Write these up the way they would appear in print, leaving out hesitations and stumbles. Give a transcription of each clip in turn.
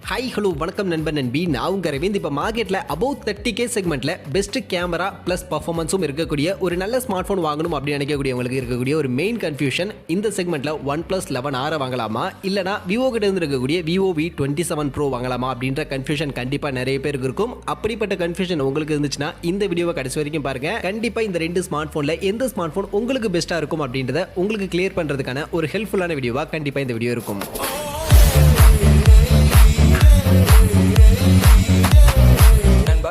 Hi hello வணக்கம் நண்பன் நண்பி. நான் உங்க அரவிந்த். இப்போ மார்க்கெட்டில் அபவுட் 30K செக்மெண்ட்டில் பெஸ்ட் கேமரா ப்ளஸ் பர்ஃபார்மன்ஸும் இருக்கக்கூடிய ஒரு நல்ல ஸ்மார்ட் ஃபோன் வாங்கணும் அப்படின்னு நினைக்கக்கூடியவங்களுக்கு இருக்கக்கூடிய ஒரு மெயின் கன்ஃபியூஷன், இந்த செக்மெண்ட்டில் OnePlus 11R வாங்கலாமா இல்லைனா விவோ கிட்ட இருந்து இருக்கக்கூடிய Vivo V27 Pro வாங்கலாமா அப்படின்ற கன்ஃபியூஷன் கண்டிப்பாக நிறைய பேருக்கு இருக்கும். அப்படிப்பட்ட கன்ஃபியூஷன் உங்களுக்கு இருந்துச்சுன்னா இந்த வீடியோவை கடைசி வரைக்கும் பாருங்க. கண்டிப்பாக இந்த ரெண்டு ஸ்மார்ட் ஃபோனில் எந்த ஸ்மார்ட் ஃபோன் உங்களுக்கு பெஸ்ட்டாக இருக்கும் அப்படின்றத உங்களுக்கு கிளியர் பண்ணுறதுக்கான ஒரு ஹெல்ப்ஃபுல்லான வீடியோவாக கண்டிப்பாக இந்த வீடியோ இருக்கும்.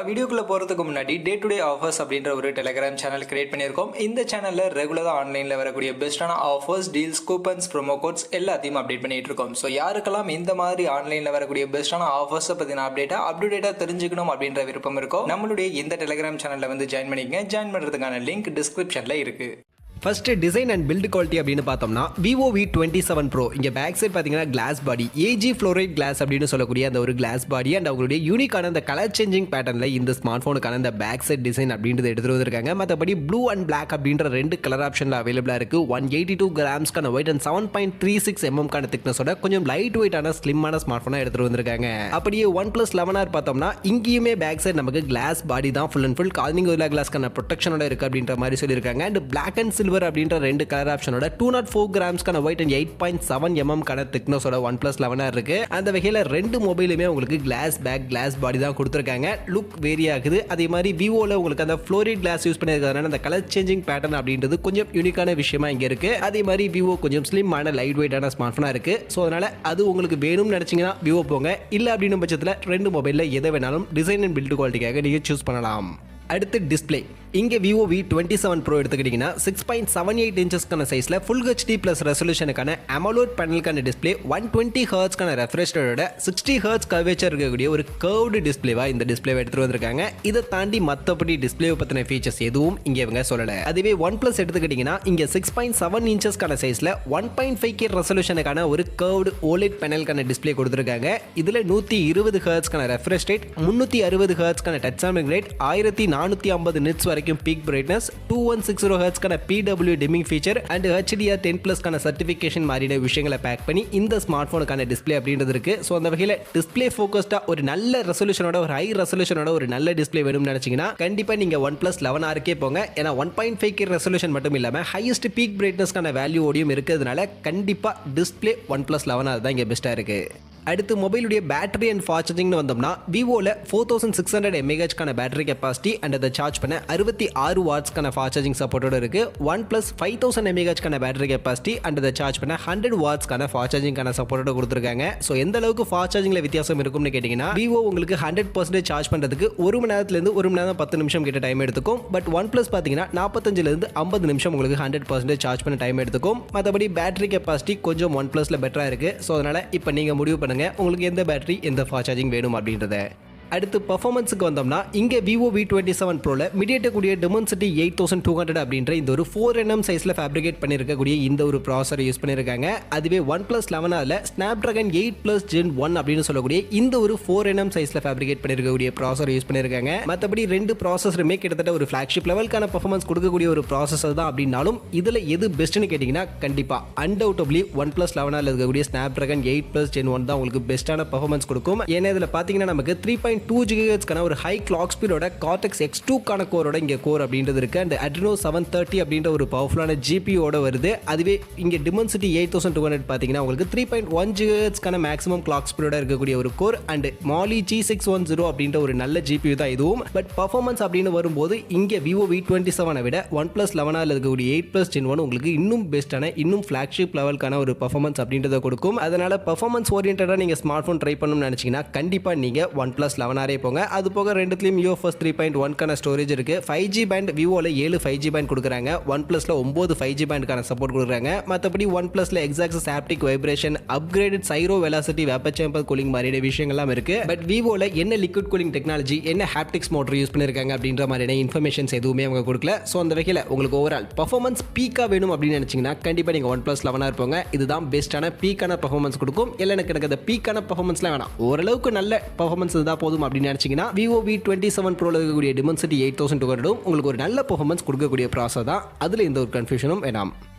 வீடியோக்குள்ள போறதுக்கு முன்னாடி டே டு டே ஆஃபர்ஸ் அப்படின்ற ஒரு டெலிகிராம் சேனல் கிரியேட் பண்ணியிருக்கோம். இந்த சேனல்ல ரெகுலரா ஆன்லைன்ல வரக்கூடிய பெஸ்டான offers, deals, coupons, promo quotes எல்லாத்தையும் அப்டேட் பண்ணிட்டு இருக்கோம். ஸோ யாருக்கெல்லாம் இந்த மாதிரி ஆன்லைன்ல வரக்கூடிய பெஸ்டான ஆஃபர்ஸ் பத்தின அப்டேட்டா தெரிஞ்சுக்கணும் அப்படின்ற விருப்பம் இருக்கும், நம்மளுடைய இந்த டெலிகிராம் சேனல்ல வந்து ஜாயின் பண்ணிக்கங்க. ஜாயின் பண்றதுக்கான லிங்க் டிஸ்கிரிப்ஷன்ல இருக்கு. First design and build quality அப்படின்னு பார்த்தோம்னா Vivo V27 Pro இங்கே பேக் சைட் பார்த்தீங்கன்னா glass body, AG fluoride glass அப்படின்னு சொல்லக்கூடிய அந்த ஒரு கிளாஸ் பாடி அண்ட் அவங்களுடைய யூனிக்கான அந்த கலர் சேஞ்சிங் பேட்டர்னில் இந்த ஸ்மார்ட் ஃபோனுக்கான அந்த பேக் சைட் டிசைன் அப்படின்றது எடுத்துகிட்டு வந்திருக்காங்க. மற்றபடி ப்ளூ அண்ட் பிளாக் அப்படின்ற ரெண்டு கலர் ஆப்ஷனில் அவைலபிளாக இருக்குது. 182 கிராம்ஸ்க்கான வெயிட் அண்ட் 7.36 mm திக்னஸோட கொஞ்சம் லைட் வெயிட்டான ஸ்லிம்மான ஸ்மார்ட் ஃபோனாக எடுத்துகிட்டு வந்திருக்காங்க. அப்படியே OnePlus 11R பார்த்தோம்னா இங்கேயுமே பேக் சைட் நமக்கு கிளாஸ் பாடி தான், ஃபுல் அண்ட் ஃபுல் கார்னிங் ஒயிலா கிளாஸ்க்கான ப்ரொடெக்ஷனோட இருக்குது அப்படின்ற மாதிரி சொல்லியிருக்காங்க. அண்ட் பிளாக் அண்ட் சில்வர் அப்படின்ற ரெண்டு கலர் ஆப்ஷனோட 204 கிராம்ஸ்க்கான வெயிட் அண்ட் 8.7 mm கான திக்னஸோட OnePlus 11R இருக்கு. அந்த வகையில் ரெண்டு மொபைலுமே உங்களுக்கு கிளாஸ் பேக் கிளாஸ் பாடி தான் கொடுத்துருக்காங்க. லுக் வேரி ஆகுது. அதே மாதிரி விவோல உங்களுக்கு அந்த ஃப்ளோரிட் கிளாஸ் யூஸ் பண்ணியிருக்கிறதுனால அந்த கலர் சேஞ்சிங் பேட்டர்ன் அப்படின்றது கொஞ்சம் யூனிக்கான விஷயமா இங்க இருக்கு. அதே மாதிரி விவோ கொஞ்சம் ஸ்லிம்மான லைட் வெயிட்டான ஸ்மார்ட் போனா இருக்கு. ஸோ அதனால அது உங்களுக்கு வேணும்னு நினைச்சீங்கன்னா விவோ போங்க. இல்லை அப்படின்னு பட்சத்தில் ரெண்டு மொபைலில் எதை வேணாலும் டிசைன் அண்ட் பில்ட் குவாலிட்டிக்காக நீங்கள் சூஸ் பண்ணலாம். அடுத்து டிஸ்பிளே. இங்கே Vivo V27 Pro எடுத்துக்கிட்டிங்கன்னா 6.78 இன்ச்சஸ்க்கான சைஸில் ஃபுல் ஹெச்டி ப்ளஸ் ரெசல்யூஷனுக்கான அமோலோட் பேனலுக்கான டிஸ்பிளே, 120 ஹர்ட்ஸ்க்கான ரெஃப்ரெஷ் ரேட்டோட 60 ஹர்ட்ஸ் கர்வேச்சர் இருக்கக்கூடிய ஒரு கர்வ்டு டிஸ்பிளேவா இந்த டிஸ்பிளேவை எடுத்துகிட்டு வந்திருக்காங்க. இதை தாண்டி மற்றபடி டிஸ்பிளேவை பற்றின ஃபீச்சர்ஸ் எதுவும் இங்கே இவங்க சொல்லலை. அதுவே OnePlus எடுத்துக்கிட்டிங்கன்னா இங்கே 6.7 இன்ச்சஸ்க்கான சைஸில் 1.5K ரெசல்யூஷனுக்கான ஒரு கர்வ்டு OLED பேனலுக்கான டிஸ்பிளே கொடுத்துருக்காங்க. இதில் 120 ஹர்ட்ஸ்க்கான ரெஃப்ரெஷ் ரேட், 360 ஹர்ட்ஸ்க்கான டச் சாம்பிளிங் ரேட், 1450 நிட்ஸ் வரைக்கும் பீக் பிரைட்னஸ், 2160 ஹெர்ட்ஸ்க்கான PW dimming feature and HDR 10+ கான சர்டிஃபிகேஷன் மாதிரியான விஷயங்களை பேக் பண்ணி இந்த ஸ்மார்ட் ஃபோனுக்கான டிஸ்பிளே அப்படின்றது இருக்கு. ஸோ அந்த வகையில் டிஸ்பிளே ஃபோக்கஸ்டா ஒரு நல்ல ரெசல்யூஷனோட ஒரு ஹை ரெசல்யூஷனோட ஒரு நல்ல டிஸ்பிளே வேணும்னு நினைச்சீங்கன்னா கண்டிப்பா நீங்க OnePlus 11R போங்க. ஏன்னா 1.5K ரெசல்யூஷன் மட்டும் இல்லாம ஹையஸ்ட் பீக் பிரைட்னஸ்க்கான வேல்யூவோடையும் இருக்கிறதுனால கண்டிப்பா டிஸ்பிளே OnePlus 11R தான் இங்க பெஸ்டா இருக்கு. அடுத்து மொபைலுடைய பேட்டரி அண்ட் ஃபாஸ்ட் சார்ஜிங்னு வந்தோம்னா விவோல 4600 mAh கான பேட்டரி கெப்பாசிட்டி அண்ட் அதை சார்ஜ் பண்ண 66 வாட்ஸ்க்கான ஃபாஸ்ட் சார்ஜிங் சப்போர்ட்டோட இருக்கு. OnePlus 5000 mAh கான பேட்டரி கெப்பாசிட்டி அண்ட் அதை சார்ஜ் பண்ண 100 வாட்ஸ்க்கான ஃபாஸ்ட் சார்ஜிங்கான சப்போர்ட்டோட கொடுத்துருக்காங்க. ஸோ எந்த அளவுக்கு ஃபாஸ்ட் சார்ஜிங்ல வித்தியாசம் இருக்கும்னு கேட்டீங்கன்னா விவோ உங்களுக்கு 100% சார்ஜ் பண்றதுக்கு 1 மணி நேரத்திலிருந்து 1 மணி நேரம் 10 நிமிஷம் கிட்ட டைம் எடுத்துக்கும். பட் OnePlus பார்த்தீங்கன்னா 45லிருந்து 50 நிமிஷம் உங்களுக்கு 100% சார்ஜ் பண்ண டைம் எடுத்துக்கும். மற்றபடி பேட்டரி கெப்பாசிட்டி கொஞ்சம் OnePlusல பெட்டரா இருக்கு. ஸோ அதனால இப்போ நீங்க முடிவு பண்ணுங்க உங்களுக்கு எந்த பேட்டரி எந்த ஃபாஸ்ட் சார்ஜிங் வேணும் அப்படின்றத. அடுத்து பர்ஃபார்மன்ஸுக்கு வந்தோம்னா இங்கே Vivo V27 Proல MediaTek Dimensity 8200 அப்படின்ற இந்த ஒரு 4nm சைஸில் ஃபேப்ரிகேட் பண்ணியிருக்கக்கூடிய இந்த ஒரு ப்ராசரை யூஸ் பண்ணியிருக்காங்க. அதுவே OnePlus 11Rல Snapdragon 8+ Gen 1 அப்படின்னு சொல்லக்கூடிய இந்த ஒரு 4nm சைஸில் ஃபேப்ரிகேட் பண்ணியிருக்கக்கூடிய ப்ராசரை யூஸ் பண்ணியிருக்காங்க. மற்றபடி ரெண்டு ப்ராசஸருமே கிட்டத்தட்ட ஒரு ஃபிளாக்ஷிப் லெவலுக்கான பர்ஃபார்மன்ஸ் கொடுக்கக்கூடிய ஒரு ப்ராசஸர் தான். அப்படின்னாலும் இதில் எது பெஸ்ட்னு கேட்டிங்கன்னா கண்டிப்பாக அன்டவுட்டபிளி OnePlus 11Rல இருக்கக்கூடிய Snapdragon 8+ Gen 1 தான் உங்களுக்கு பெஸ்ட்டான பர்ஃபார்மன்ஸ் கொடுக்கும். ஏன்னா இதில் பார்த்தீங்கன்னா நமக்கு 3.2 GHz கான ஒரு ஹை கிளாக் ஸ்பீடோட Cortex X2 கான கோரோட இங்க கோர் அப்படின்றது இருக்கு. அண்ட் Adreno 730 அப்படின்ற ஒரு பவர்ஃபுல்லான GPU ஓட வருது. அதுவே இங்க Dimensity 8200 பாத்தீங்கன்னா உங்களுக்கு 3.1 GHz கான மேக்ஸிமம் கிளாக் ஸ்பீடோட இருக்கக்கூடிய ஒரு கோர் அண்ட் Mali G610 அப்படின்ற ஒரு நல்ல GPU தான் இதுவும். பட் பர்ஃபார்மன்ஸ் அப்படின்னு வரும்போது இங்க Vivo V27 விட OnePlus 11Rல இருக்கக்கூடிய 8+ Gen 1 உங்களுக்கு இன்னும் பெஸ்டான இன்னும் ஃபிளாக்ஷிப் லெவலுக்கான ஒரு பர்ஃபார்மன்ஸ் அப்படின்றத கொடுக்கும். அதனால பர்ஃபார்மன்ஸ் ஓரியன்டா நீங்க ஸ்மார்ட் போன் ட்ரை பண்ணணும்னு நினைச்சீங்கன்னா கண்டிப்பா நீங்க OnePlus 11R போங்க. அது போக ரெண்டுத்துலயும் UFS 3.1 கான ஸ்டோரேஜ் இருக்கு. 5G பேண்ட் விவோல 7 5G பேண்ட் கொடுக்குறாங்க. OnePlusல 9 5G பேண்டுக்கான சப்போர்ட் கொடுக்குறாங்க. மற்றபடி OnePlusல exact haptic vibration, upgraded சைரோ velocity vapour chamber cooling மாதிரியான விஷயங்கள்லாம் இருக்கு. பட் விவோல என்ன லிக்விட் கூலிங் டெக்னாலஜி, என்ன ஹாப்டிக்ஸ் மோட்டர் யூஸ் பண்ணிருக்காங்க அப்படின்ற மாதிரியான இன்ஃபர்மேஷன்ஸ் எதுவுமே அவங்க கொடுக்கல. ஸோ அந்த வகையில் உங்களுக்கு ஓவரால் பர்ஃபார்மன்ஸ் பீக்கா வேணும் அப்படின்னு நினைச்சீங்கன்னா கண்டிப்பா நீங்க OnePlus 11R போங்க. இதுதான் பெஸ்டான பீக்கான பர்ஃபார்மன்ஸ் கொடுக்கும். இல்லை எனக்கு அந்த பீக்கான பர்ஃபார்மன்ஸ்லாம் வேணாம், ஓரளவுக்கு நல்ல பர்ஃபார்மன்ஸ் தான் போதும் அப்படின்னு நினைச்சீங்கன்னா Vivo V27 Proல இருக்கக்கூடிய Dimensity 8200 உங்களுக்கு ஒரு நல்ல பெர்ஃபார்மன்ஸ் கொடுக்கக்கூடிய ப்ராசஸர் தான். அதுல எந்த ஒரு கன்ஃபியூஷனும் வேணாம்.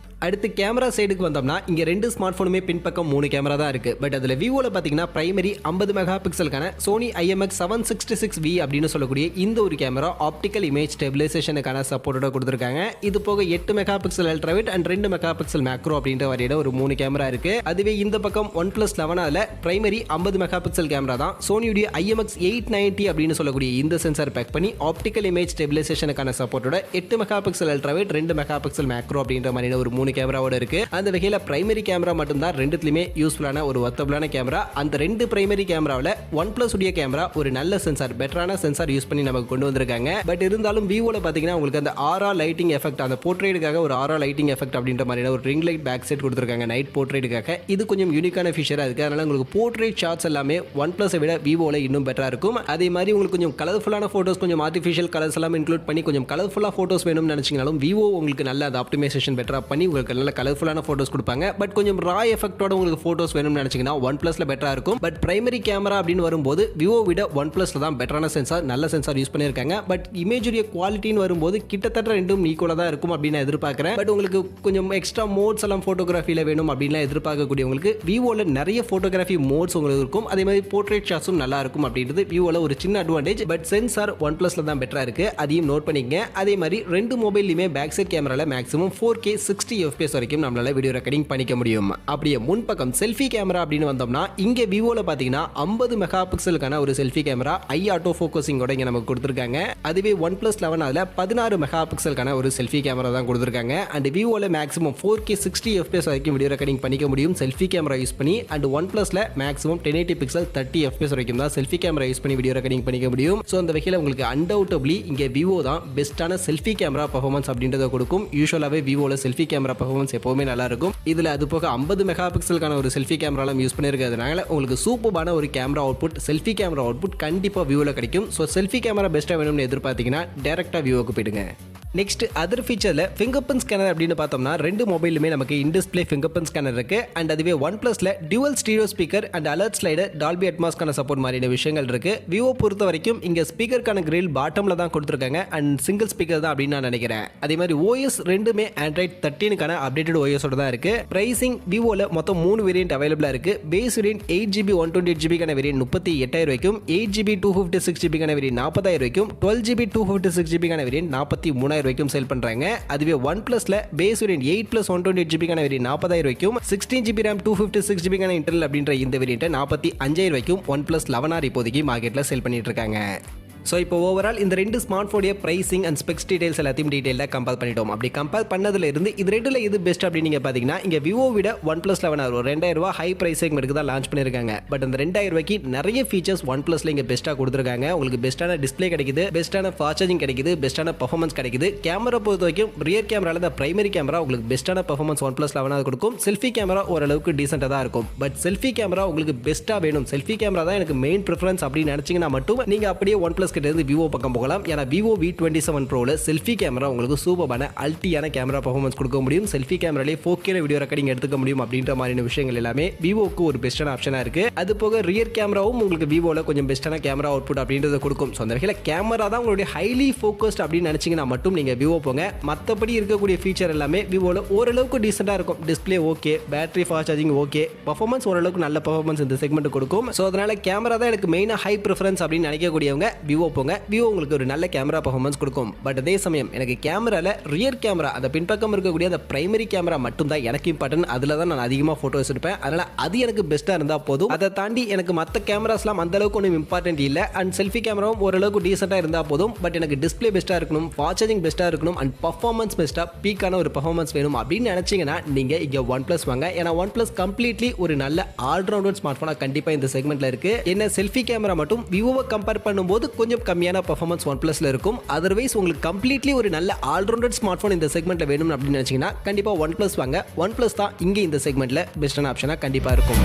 அடுத்து கேமரா சைடுக்கு வந்தோம்னா இங்க ரெண்டு ஸ்மார்ட் போனுமே பின்பக்கம் 3 கேமரா தான் இருக்கு. பட் அதுல விவோல பாத்தீங்கன்னா பிரைமரி 50 மெகா பிக்சலுக்கான சோனி IMX 766V அப்படின்னு சொல்லக்கூடிய இந்த ஒரு கேமரா ஆப்டிக்கல் இமேஜ் ஸ்டெபிலைசேஷனுக்கான சப்போர்ட்டோட கொடுத்திருக்காங்க. இது போக 8 mega pixel ultrawide and 2 mega pixel macro அப்படின்ற வரையில ஒரு 3 கேமரா இருக்கு. அதுவே இந்த பக்கம் OnePlus 11R primary 50 mega pixel camera தான் சோனியுடைய IMX 890 அப்படின்னு சொல்லக்கூடிய இந்த சென்சார் பேக் பண்ணி ஆப்டிக்கல் இமேஜ் ஸ்டெபிலைசேஷனுக்கான சப்போர்ட்டோட 8 mega pixel ultrawide 2 mega pixel macro அப்படின்ற மாதிரி ஒரு 3 கேமராவோட இருக்கு. அந்த வகையில பிரைமரி கேமரா மட்டும் தான் ரெண்டுத்துலயுமே யூஸ்ஃபுல்லான ஒரு வர்த்தபிளான கேமரா. அந்த 2 பிரைமரி கேமராவில் OnePlus உடைய கேமரா ஒரு நல்ல சென்சார் பெட்டரான சென்சார் யூஸ் பண்ணி நமக்கு கொண்டு வந்திருக்காங்க. பட் இருந்தாலும் விவோல பாத்தீங்கன்னா உங்களுக்கு அந்த ஆரா லைட்டிங் எஃபெக்ட் அந்த போர்ட்ரேட்டுக்காக ஒரு ஆரா லைட்டிங் எஃபெக்ட் அப்படின்ற மாதிரி ஒரு ரிங் லைட் பேக் செட் கொடுத்திருக்காங்க நைட் போர்ட்ரேட்டுக்காக. இது கொஞ்சம் யூனிக்கான ஃபீச்சரா இருக்கு. அதனால உங்களுக்கு போர்ட்ரேட் ஷாட்ஸ் எல்லாமே OnePlus விட விவோல இன்னும் பெட்டரா இருக்கும். அதே மாதிரி உங்களுக்கு கொஞ்சம் கலர்ஃபுல்லான போட்டோஸ் கொஞ்சம் ஆர்டிஃபிஷியல் கலர்ஸ் எல்லாம் இன்க்ளூட் பண்ணி கொஞ்சம் கலர்ஃபுல்லா போட்டோஸ் வேணும்னு நினைச்சீங்கனாலும் விவோ உங்களுக்கு நல்ல அந்த ஆப்டிமைசேஷன் பெட்டரா பண்ணி உங்களுக்கு நல்ல கலர்ஃபுல்லான போட்டோஸ் கொடுப்பாங்க. பட் கொஞ்சம் ரா எஃபெக்ட்டோட உங்களுக்கு போட்டோஸ் வேணும்னு நினைச்சீங்கன்னா OnePlusல பெட்டரா இருக்கும். பட் பிரைமரி கேமரா அப்படின்னு வரும்போது விவோ விட OnePlusல தான் பெட்டரான சென்சார் நல்ல சென்சார் யூஸ் பண்ணியிருக்காங்க. பட் இமேஜுடைய குவாலிட்டின்னு வரும்போது கிட்டத்தட்ட ரெண்டும் ஈக்குவலா தான் இருக்கும் அப்படின்னு எதிர்பார்க்கிறேன். பட் உங்களுக்கு கொஞ்சம் எக்ஸ்ட்ரா மோட்ஸ் எல்லாம் போட்டோகிராஃபில வேணும் அப்படின்னு எதிர்பார்க்கக்கூடியவங்களுக்கு விவோல நிறைய போட்டோகிராஃபி மோட்ஸ் உங்களுக்கு இருக்கும். அதே மாதிரி போர்ட்ரேட் ஷாட்ஸும் நல்லா இருக்கும் அப்படின்றது விவோல ஒரு சின்ன அட்வான்டேஜ். பட் சென்சார் OnePlusல தான் பெட்டரா இருக்கு. அதையும் நோட் பண்ணிக்கங்க. அதே மாதிரி ரெண்டு மொபைல்லையுமே பேக் சைட் கேமரால மேக்ஸிமம் 4K 60 FPS வரைக்கும் நம்மளால வீடியோ ரெக்கார்டிங் பண்ணிக்க முடியும். அப்படியே முன்பக்கம் செல்ஃபி கேமரா அப்படின்னு வந்தோம்னா இங்க விவோல பாத்தீங்கன்னா 50 மெகா பிக்சலுக்கான ஒரு செல்ஃபி கேமரா ஐ ஆட்டோ ஃபோக்கஸிங்கோட இங்க நமக்கு கொடுத்திருக்காங்க. அதுவே OnePlus 11 16 மெகா பிக்சலுக்கான ஒரு செல்ஃபி கேமரா தான் கொடுத்திருக்காங்க. அண்ட் விவோல மேக்ஸிமம் 4K 60 FPS வரைக்கும் வீடியோ ரெக்கார்டிங் பண்ணிக்க முடியும் செல்ஃபி கேமரா யூஸ் பண்ணி. அண்ட் OnePlusல மேக்ஸிமம் 1080 பிக்சல் 30 FPS வரைக்கும் தான் செல்ஃபி கேமரா யூஸ் பண்ணி வீடியோ ரெக்கார்டிங் பண்ணிக்க முடியும். சோ அந்த வகையில உங்களுக்கு அன்டவுட்டபிளி இங்க விவோ தான் பெஸ்டான செல்ஃபி கேமரா பெர்ஃபார்மன்ஸ் அப்படின்றத கொடுக்கும். யூசுவலாவே விவோல செல்ஃபி கேமரா பெர்ஃபார்மன்ஸ் எப்பவுமே நல்லா இருக்கும். இதுல அது போக 50 மெகா பிக்சலுக்கான ஒரு செல்ஃபி கேமராலாம் யூஸ் பண்ணிருக்கிறதுனால உங்களுக்கு சூப்பரான ஒரு camera output selfie camera output கண்டிப்பா விவோல கிடைக்கும். ஸோ செல்ஃபி கேமரா பெஸ்ட்டாக வேணும்னு எதிர்பார்த்தீங்கன்னா டேரக்டா விவோக்கு போயிடுங்க. நெக்ஸ்ட் அதர் ஃபீச்சர்ல ஃபிங்கர் பிரிண்ட் ஸ்கேனர் அப்படின்னு பார்த்தோம்னா ரெண்டு மொபைலுமே நமக்கு in display fingerprint scanner இருக்கு. அண்ட் அதுவே OnePlusல dual stereo speaker and alert slider Dolby அட்மாஸ்க்கான சப்போர்ட் மாதிரியான விஷயங்கள் இருக்கு. விவோ பொறுத்த வரைக்கும் இங்க ஸ்பீக்கருக்கான கிரில் பாட்டம்ல தான் கொடுத்துருக்காங்க அண்ட் சிங்கிள் ஸ்பீக்கர் தான் அப்படின்னு நான் நினைக்கிறேன். அதே மாதிரி OS ரெண்டுமே Android 13க்கான அப்டேட்டட் OS தான் இருக்கு. பிரைசிங் விவோல மொத்தம் 3 வேரியன்ட் அவைலபிளா இருக்கு. Base variant 8GB 128GB variant 38,000 வரைக்கும், 8GB 256GB வேரியன்ட் 40,000 வரைக்கும், 12GB 256GB வேரியன்ட் 43,000 வரைக்கும் சேல் பண்றாங்க. அதுவே OnePlusல பேஸ் வேரியன்ட் 8+ 128GB வேரியன்ட் 40,000 வரைக்கும், 16GB RAM 256GB இன்டர்னல் அப்படின்ற இந்த வேரியன்ட் 45,000 வரைக்கும் OnePlus 11R இப்போதைக்கு மார்க்கெட்ல சேல் பண்ணிட்டு இருக்காங்க. ஸோ இப்போ ஓவரால் இந்த ரெண்டு ஸ்மார்ட் ஃபோனுடைய ப்ரைசிங் அண்ட் ஸ்பெக்ஸ் டீடைல்ஸ் எல்லாத்தையும் டீடைலாக கம்பேர் பண்ணிட்டோம். அப்படி கம்பேர் பண்ணதுல இருந்து இது ரெண்டுல இது பெஸ்ட் அப்படின்னு நீங்கள் பார்த்தீங்கன்னா இங்கே விவோ விட OnePlus 11R ஒரு 2000 ரூபா ஹை ப்ரைஸ் செக்மெண்ட்டுக்கு தான் லான்ச் பண்ணியிருக்காங்க. பட் அந்த 2000 ரூபாய்க்கு நிறைய ஃபீச்சர்ஸ் OnePlusல இங்கே பெஸ்ட்டாக கொடுத்துருக்காங்க. உங்களுக்கு பெஸ்ட்டான டிஸ்பிளே கிடைக்குது, பெஸ்ட்டான ஃபாஸ்ட் சார்ஜிங் கிடைக்குது, பெஸ்ட்டான பர்ஃபார்மன்ஸ் கிடைக்குது. கேமரா பொறுத்த வரைக்கும் ரியர் கேமரால இந்த பிரைமரி கேமரா உங்களுக்கு பெஸ்ட்டான பர்ஃபார்மன்ஸ் OnePlus 11R கொடுக்கும். செல்ஃபி கேமரா ஓரளவுக்கு டீசெண்டாக தான் இருக்கும். பட் செல்ஃபி கேமரா உங்களுக்கு பெஸ்ட்டாக வேணும், செல்ஃபி கேமரா தான் எனக்கு மெயின் ப்ரிஃபரன்ஸ் அப்படின்னு நினச்சிங்கன்னா மட்டும் நீங்கள் அப்படியே OnePlus கிட்ட இருந்து விவோ பக்கம் போகலாம். ஏன்னா Vivo V27 Proல செல்ஃபி கேமரா உங்களுக்கு சூப்பரான அல்டியான கேமரா பெர்ஃபார்மன்ஸ் கொடுக்க முடியும். செல்ஃபி கேமராலே 4K வீடியோ ரெக்கார்டிங் எடுத்துக்க முடியும் அப்படின்ற மாதிரியான விஷயங்கள் எல்லாமே விவோக்கு ஒரு பெஸ்டான ஆப்ஷனா இருக்கு. அது போக ரியர் கேமராவும் உங்களுக்கு விவோல கொஞ்சம் பெஸ்டான கேமரா அவுட்புட் அப்படின்றத கொடுக்கும். ஸோ அந்த வகையில் கேமரா தான் உங்களுடைய ஹைலி ஃபோக்கஸ்ட் அப்படின்னு நினைச்சீங்கன்னா மட்டும் நீங்க விவோ போங்க. மற்றபடி இருக்கக்கூடிய ஃபீச்சர் எல்லாமே விவோல ஓரளவுக்கு டீசெண்டா இருக்கும். Display okay, battery fast charging okay, performance ஓரளவுக்கு நல்ல பர்ஃபார்மன்ஸ் இந்த செக்மெண்ட் கொடுக்கும். ஸோ அதனால கேமரா தான் எனக்கு மெயினாக ஹை ப்ரிஃபரன்ஸ் அப்படின்னு நினைக்கக்கூடியவங்க விவோ போங்க. விவோ உங்களுக்கு ஒரு நல்ல கேமரா பெர்ஃபார்மன்ஸ் கொடுக்கும். பட் அதே சமயம் எனக்கு கேமரால ரியர் கேமரா அந்த பின்பக்கம் இருக்கக்கூடிய அந்த பிரைமரி கேமரா மட்டும் தான் எனக்கு இம்பார்ட்டன்ட். அதுல தான் நான் அதிகமாக போட்டோஸ் எடுப்பேன். அதனால அது எனக்கு பெஸ்ட்டா இருந்தா போதும். அதை தாண்டி எனக்கு மற்ற கேமராஸ்லாம் அந்த அளவுக்கு ஒன்றும் இம்பார்ட்டன்ட் இல்லை. அண்ட் செல்ஃபி கேமராவும் ஓரளவுக்கு டீசெண்டாக இருந்தா போதும். பட் எனக்கு டிஸ்பிளே பெஸ்ட்டாக இருக்கணும், ஃபாஸ்ட் சார்ஜிங் பெஸ்ட்டாக இருக்கணும் அண்ட் பர்ஃபார்மன்ஸ் பெஸ்ட்டாக பீக்கான ஒரு பர்ஃபார்மன்ஸ் வேணும் அப்படின்னு நினைச்சீங்கன்னா நீங்க இங்க OnePlus வாங்க. ஏன்னா OnePlus கம்ப்ளீட்லி ஒரு நல்ல ஆல்ரவுண்டட் ஸ்மார்ட் போனா கண்டிப்பா இந்த செக்மெண்ட்ல இருக்கு. என்ன செல்ஃபி கேமரா மட்டும் விவோவை கம்பேர் பண்ணும்போது கொஞ்சம் கம்மியான பர்ஃபார்மன்ஸ் OnePlusல இருக்கும். அதர்வைஸ் உங்களுக்கு கம்ப்ளீட்லி ஒரு நல்ல ஆல்ரவுண்டட் ஸ்மார்ட் போன் இந்த செக்மெண்ட்ல வேணும் அப்படின்னு நினைச்சீங்கன்னா கண்டிப்பா OnePlus வாங்க. OnePlus தான் இங்க இந்த செக்மெண்ட்ல பெஸ்டான ஆப்ஷனா கண்டிப்பா இருக்கும்.